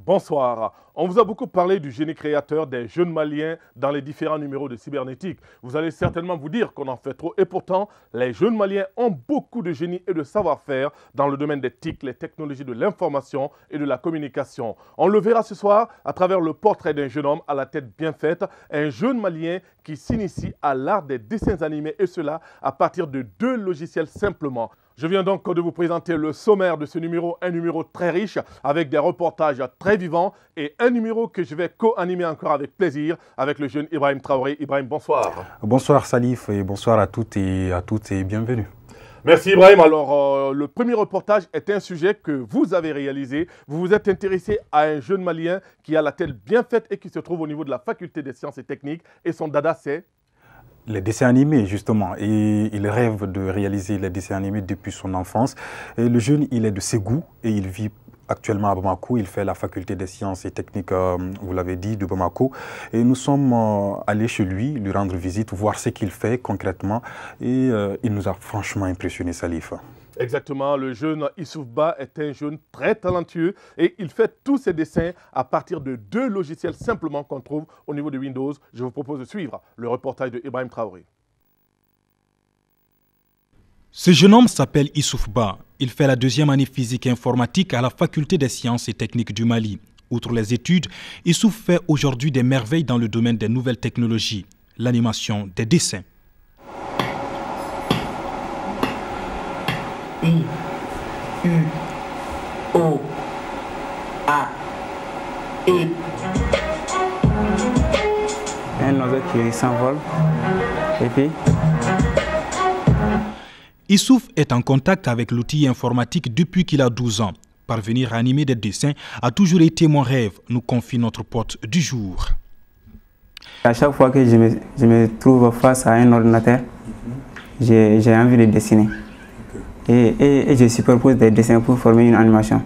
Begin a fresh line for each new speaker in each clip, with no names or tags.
Bonsoir. On vous a beaucoup parlé du génie créateur des jeunes Maliens dans les différents numéros de Cybernétique. Vous allez certainement vous dire qu'on en fait trop et pourtant, les jeunes Maliens ont beaucoup de génie et de savoir-faire dans le domaine des TIC, les technologies de l'information et de la communication. On le verra ce soir à travers le portrait d'un jeune homme à la tête bien faite, un jeune Malien qui s'initie à l'art des dessins animés et cela à partir de 2 logiciels simplement. Je viens donc de vous présenter le sommaire de ce numéro, un numéro très riche avec des reportages très vivants et un numéro que je vais co-animer encore avec plaisir avec le jeune Ibrahim Traoré. Ibrahim, bonsoir.
Bonsoir Salif et bonsoir à toutes et bienvenue.
Merci Ibrahim. Alors, le premier reportage est un sujet que vous avez réalisé. Vous vous êtes intéressé à un jeune Malien qui a la tête bien faite et qui se trouve au niveau de la faculté des sciences et techniques. Et son dada, c'est
les dessins animés, justement. Et il rêve de réaliser les dessins animés depuis son enfance. Et le jeune, il est de Ségou et il vit actuellement à Bamako. Il fait la faculté des sciences et techniques, vous l'avez dit, de Bamako. Et nous sommes allés chez lui rendre visite, voir ce qu'il fait concrètement. Et il nous a franchement impressionné, Salif.
Exactement, le jeune Issouf Ba est un jeune très talentueux et il fait tous ses dessins à partir de 2 logiciels simplement qu'on trouve au niveau de Windows. Je vous propose de suivre le reportage de Ibrahim Traoré.
Ce jeune homme s'appelle Issouf Ba. Il fait la 2e année physique et informatique à la faculté des sciences et techniques du Mali. Outre les études, Issouf fait aujourd'hui des merveilles dans le domaine des nouvelles technologies, l'animation des dessins.
I, U, O, A, E. Un oiseau qui s'envole. Et puis
Issouf est en contact avec l'outil informatique depuis qu'il a 12 ans. Parvenir à animer des dessins a toujours été mon rêve, nous confie notre pote du jour.
À chaque fois que je me trouve face à un ordinateur, j'ai envie de dessiner. Et je superpose des dessins pour former une animation.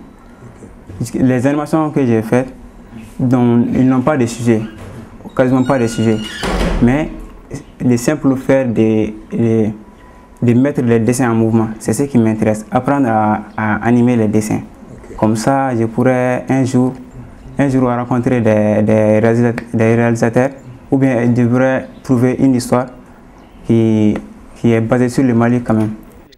Les animations que j'ai faites, ils n'ont pas de sujet, quasiment pas de sujet. Mais le simple fait de mettre les dessins en mouvement, c'est ce qui m'intéresse. Apprendre à animer les dessins. Comme ça, je pourrais un jour rencontrer des réalisateurs ou bien je devrais trouver une histoire qui est basée sur le Mali quand même.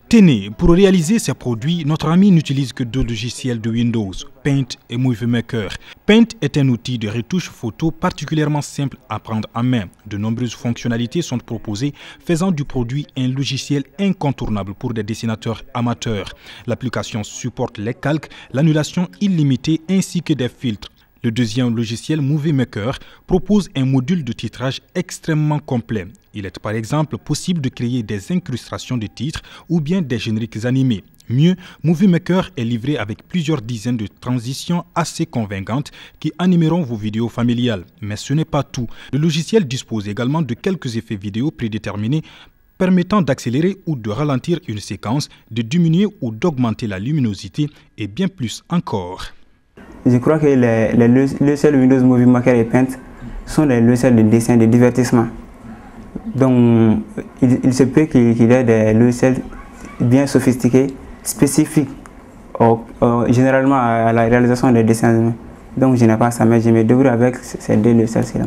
Tenez, pour réaliser ces produits, notre ami n'utilise que 2 logiciels de Windows, Paint et Movie Maker. Paint est un outil de retouche photo particulièrement simple à prendre en main. De nombreuses fonctionnalités sont proposées, faisant du produit un logiciel incontournable pour des dessinateurs amateurs. L'application supporte les calques, l'annulation illimitée ainsi que des filtres. Le 2e logiciel Movie Maker propose un module de titrage extrêmement complet. Il est par exemple possible de créer des incrustations de titres ou bien des génériques animés. Mieux, Movie Maker est livré avec plusieurs dizaines de transitions assez convaincantes qui animeront vos vidéos familiales. Mais ce n'est pas tout. Le logiciel dispose également de quelques effets vidéo prédéterminés permettant d'accélérer ou de ralentir une séquence, de diminuer ou d'augmenter la luminosité et bien plus encore.
Je crois que les logiciels Windows Movie Maker et Paint sont des logiciels de dessin, de divertissement. Donc, il se peut qu'il y ait des logiciels bien sophistiqués, spécifiques, généralement à la réalisation des dessins. Donc, je n'ai pas ça, mais je me débrouille avec ces 2 logiciels-là.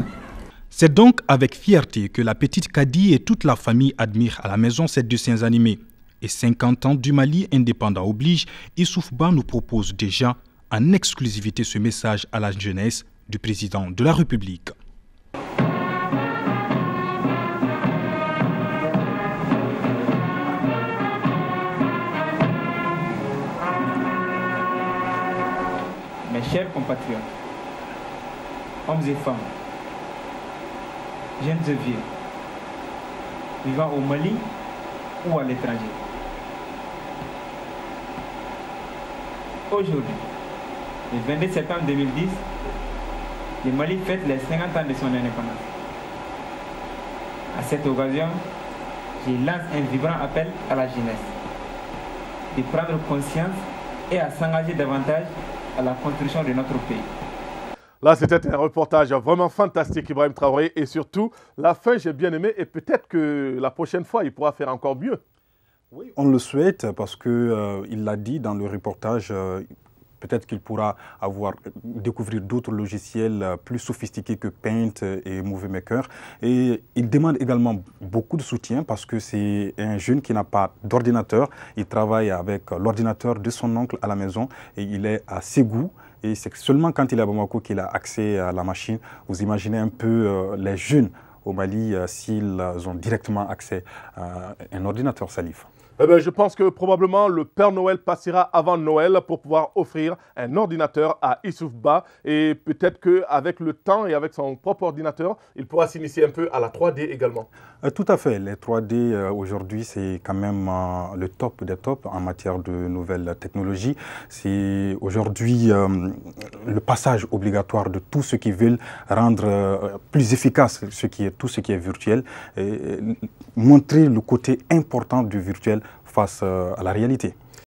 C'est donc avec fierté que la petite Kadi et toute la famille admirent à la maison ces dessins animés. Et 50 ans du Mali indépendant oblige, Issouf Ba nous propose déjà en exclusivité ce message à la jeunesse du président de la République.
Mes chers compatriotes, hommes et femmes, jeunes et vieux, vivant au Mali ou à l'étranger. Aujourd'hui, le 22 septembre 2010, le Mali fête les 50 ans de son indépendance. À cette occasion, je lance un vibrant appel à la jeunesse de prendre conscience et à s'engager davantage à la construction de notre pays.
Là, c'était un reportage vraiment fantastique, Ibrahim Traoré. Et surtout, la fin, j'ai bien aimé. Et peut-être que la prochaine fois, il pourra faire encore mieux.
Oui, on le souhaite parce qu'il l'a dit dans le reportage, peut-être qu'il pourra découvrir d'autres logiciels plus sophistiqués que Paint et Movie Maker. Et il demande également beaucoup de soutien parce que c'est un jeune qui n'a pas d'ordinateur. Il travaille avec l'ordinateur de son oncle à la maison et il est à Ségou. Et c'est seulement quand il est à Bamako qu'il a accès à la machine. Vous imaginez un peu les jeunes au Mali s'ils ont directement accès à un ordinateur, Salif.
Eh bien, je pense que probablement le Père Noël passera avant Noël pour pouvoir offrir un ordinateur à Issouf Ba. Et peut-être qu'avec le temps et avec son propre ordinateur, il pourra s'initier un peu à la 3D également.
Tout à fait. Les 3D aujourd'hui, c'est quand même le top des tops en matière de nouvelles technologies. C'est aujourd'hui le passage obligatoire de tout ce qui veut rendre plus efficace tout ce qui est virtuel et montrer le côté important du virtuel face à la réalité.